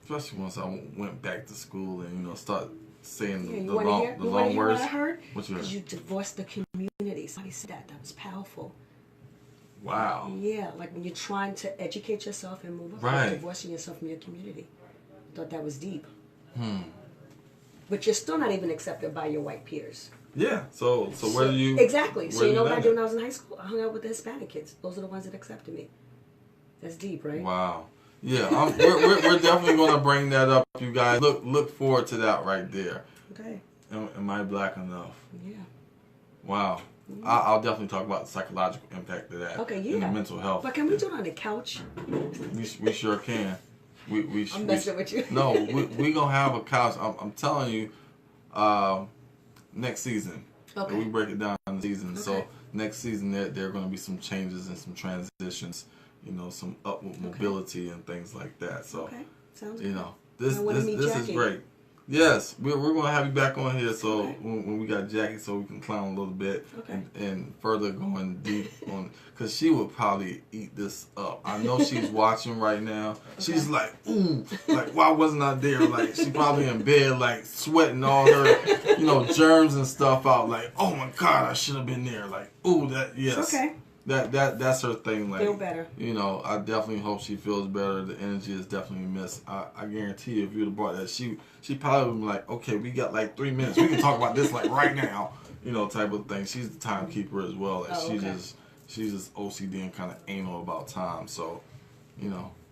Especially once I went back to school and start saying the long words. You want to hear what I heard? What you heard? Because you divorced the community. Somebody said that. That was powerful. Wow. Yeah, like when you're trying to educate yourself and move up, you're divorcing yourself from your community. I thought that was deep. But you're still not even accepted by your white peers. Yeah. So where do you exactly? So you know what I did when I was in high school? I hung out with the Hispanic kids. Those are the ones that accepted me. That's deep, right? Wow. Yeah, we're definitely going to bring that up, you guys. Look forward to that right there. Okay. Am I black enough? Yeah. Wow. I'll definitely talk about the psychological impact of that. Okay, yeah. And the mental health. But can we do it on the couch? We sure can. I'm messing with you. No, we gonna have a couch. I'm telling you, next season. Okay. We break it down in the season. Okay. So next season there are going to be some changes and some transitions. Some upward mobility and things like that. So, sounds good. This is great. Yes, we're going to have you back on here. So when we got Jackie, so we can clown a little bit and further going deep on, because she would probably eat this up. I know she's watching right now. She's like, ooh, like, why wasn't I there? Like, she probably in bed, like, sweating all her, germs and stuff out. Like, oh my God, I should have been there. Like, ooh, yes. It's okay. That's her thing. Like, feel better. I definitely hope she feels better. The energy is definitely missed. I guarantee you, if you'd have brought that, she probably would be like, okay, we got like 3 minutes. We can talk about this like right now. Type of thing. She's the timekeeper as well. Like, she's just OCD and kind of anal about time. So,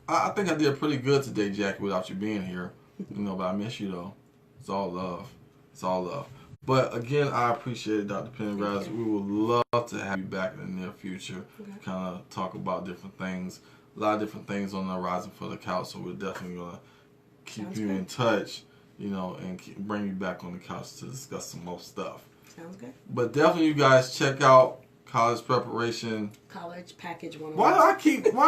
I think I did pretty good today, Jackie, without you being here. But I miss you though. It's all love. It's all love. But again, I appreciate it, Dr. Pendergrass. We would love to have you back in the near future. Kind of talk about different things. A lot of different things on the horizon for the couch. So we're definitely going to keep you in touch, and bring you back on the couch to discuss some more stuff. Sounds good. But definitely you guys check out College Preparation. College Package 101. Why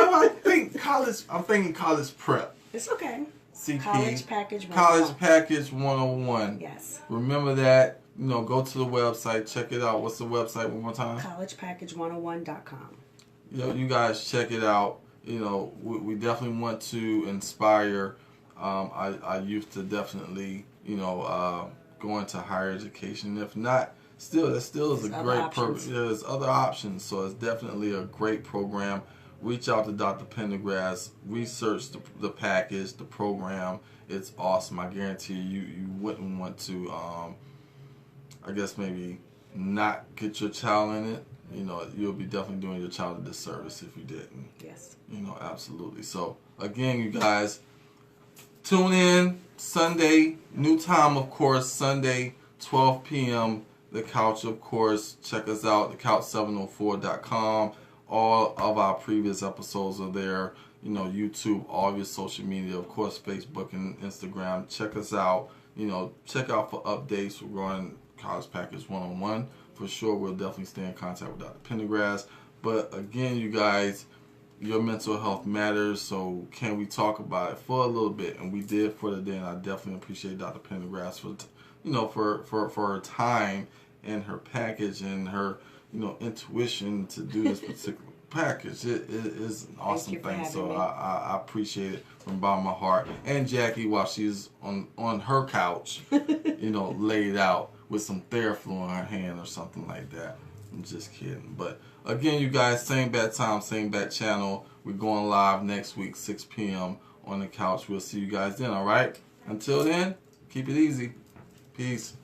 do I think college? I'm thinking college prep. It's okay. CP. College Package 101. College Package 101. Yes. Remember that. Go to the website, check it out. What's the website one more time? collegepackage101.com. You guys check it out. We definitely want to inspire our youth to definitely, go into higher education. If not, that still is a great program. There's other options, so it's definitely a great program. Reach out to Dr. Pendergrass. Research the package, the program. It's awesome. I guarantee you wouldn't want to. I guess maybe not get your child in it. You'll be definitely doing your child a disservice if you didn't. Yes. Absolutely. So, again, you guys, tune in Sunday, new time, of course, Sunday, 12 p.m. the couch, of course, check us out, thecouch704.com. All of our previous episodes are there. You know, YouTube, all of your social media, of course, Facebook and Instagram. Check us out. You know, check out for updates regarding College Package 101. For sure, we'll definitely stay in contact with Dr. Pendergrass. But again, you guys, your mental health matters, so can we talk about it for a little bit? And we did for the day, and I definitely appreciate Dr. Pendergrass for, you know, for her time and her package and her, you know, intuition to do this particular package. It is an awesome thing. So I appreciate it from the bottom of my heart. And Jackie, while she's on her couch, you know, laid out with some Theraflu in her hand or something like that. I'm just kidding. But again, you guys, same bad time, same bad channel. We're going live next week, 6 p.m. on the couch. We'll see you guys then, all right? Until then, keep it easy. Peace.